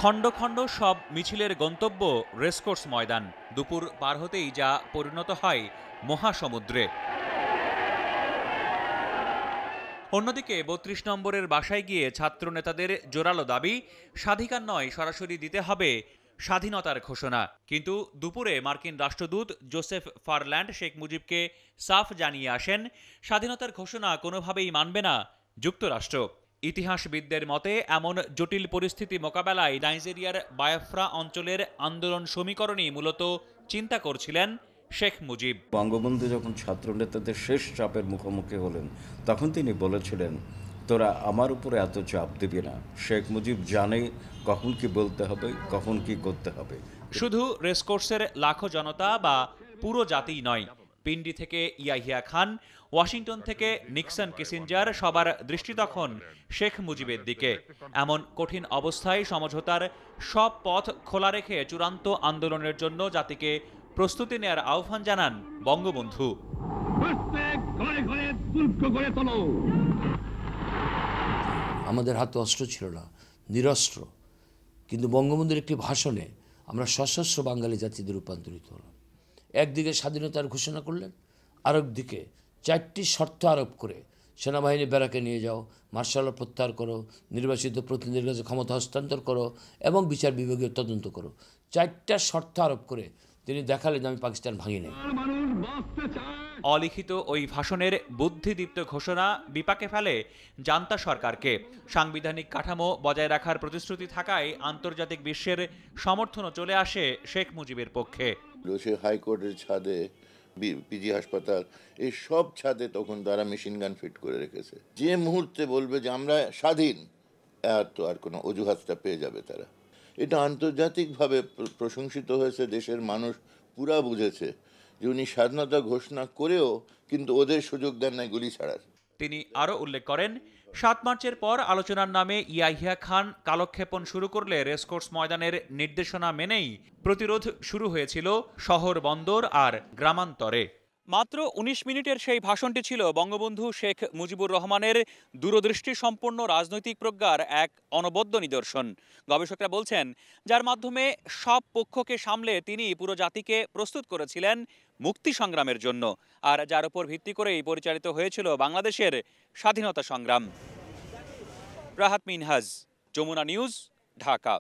খণ্ড খণ্ড সব মিছিলের গন্তব্য রেসকোর্স ময়দান। দুপুর পার হতেই যা পরিণত হয় মহাসমুদ্রে। অন্যদিকে ৩২ নম্বরের বাসায় গিয়ে ছাত্র নেতাদের জোরালো দাবি, স্বাধিকার নয়, সরাসরি দিতে হবে স্বাধীনতার ঘোষণা। কিন্তু দুপুরে মার্কিন রাষ্ট্রদূত জোসেফ ফারল্যান্ড শেখ মুজিবকে সাফ জানিয়ে আসেন, স্বাধীনতার ঘোষণা কোনোভাবেই মানবে না যুক্তরাষ্ট্র। ইতিহাসবিদদের মতে এমন জটিল পরিস্থিতি মোকাবেলায় নাইজেরিয়ার বায়োফ্রা অঞ্চলের আন্দোলন সমীকরণই মূলত চিন্তা করছিলেন শেখ মুজিব। বঙ্গবন্ধু যখন ছাত্র নেতাদের শেষ চাপের মুখোমুখি হলেন, তখন তিনি বলেছিলেন, তোরা আমার উপরে এত চাপ দিবি না। শেখ মুজিব জানে কখন কি বলতে হবে, কখন কি করতে হবে। শুধু রেসকোর্সের লাখো জনতা বা পুরো জাতিই নয়, পিন্ডি থেকে ইয়াহিয়া খান, ওয়াশিংটন থেকে নিক্সন কিসিঞ্জার, সবার দৃষ্টি তখন শেখ মুজিবের দিকে। এমন কঠিন অবস্থায় সমঝোতার সব পথ খোলা রেখে চূড়ান্ত আন্দোলনের জন্য জাতিকে প্রস্তুতি নেয়ার আহ্বান জানান বঙ্গবন্ধু। আমাদের হাতে অস্ত্র ছিল না, নিরস্ত্র, কিন্তু বঙ্গবন্ধুর একটি ভাষণে আমরা সশস্ত্র বাঙালি জাতিতে রূপান্তরিত হলাম। একদিকে স্বাধীনতার ঘোষণা করলেন, আরেকদিকে 4টি শর্ত আরোপ করে সেনাবাহিনী ব্যারাকে নিয়ে যাও, মার্শাল ল প্রত্যাহার করো, নির্বাচিত প্রতিনিধিদের কাছে ক্ষমতা হস্তান্তর করো এবং বিচার বিভাগীয় তদন্ত করো। 4টা শর্ত আরোপ করে তিনি দেখালেন আমি পাকিস্তান ভাঙি নাই। অলিখিত ওই ভাষণের বুদ্ধিদীপ্ত ঘোষণা বিপাকে ফেলে জান্তা সরকারকে। সাংবিধানিক কাঠামো বজায় রাখার প্রতিশ্রুতি থাকায় আন্তর্জাতিক বিশ্বের সমর্থনও চলে আসে শেখ মুজিবের পক্ষে। হাইকোর্টের ছাদে, পিজি হাসপাতাল, এই সব ছাদে তখন তারা মেশিন গান ফিট করে রেখেছে। যে মুহূর্তে বলবে যে আমরা স্বাধীন, আর কোনো অজুহাতটা পেয়ে যাবে তারা। এটা আন্তর্জাতিকভাবে প্রশংসিত হয়েছে, দেশের মানুষ পুরা বুঝেছে যে উনি স্বাধীনতা ঘোষণা করেও কিন্তু ওদের সুযোগ দেন নাই গুলি ছাড়ার। তিনি আরও উল্লেখ করেন, ৭ মার্চের পর আলোচনার নামে ইয়াহিয়া খান কালক্ষেপণ শুরু করলে রেসকোর্স ময়দানের নির্দেশনা মেনেই প্রতিরোধ শুরু হয়েছিল শহর, বন্দর আর গ্রামান্তরে। মাত্র ১৯ মিনিটের সেই ভাষণটি ছিল বঙ্গবন্ধু শেখ মুজিবুর রহমানের দূরদৃষ্টি সম্পন্ন রাজনৈতিক প্রজ্ঞার এক অনবদ্য নিদর্শন। গবেষকরা বলছেন, যার মাধ্যমে সব পক্ষকে সামলে তিনি পুরো জাতিকে প্রস্তুত করেছিলেন মুক্তি সংগ্রামের জন্য, আর যার উপর ভিত্তি করেই পরিচালিত হয়েছিল বাংলাদেশের স্বাধীনতা সংগ্রাম। রাহাত মিনহাজ, যমুনা নিউজ, ঢাকা।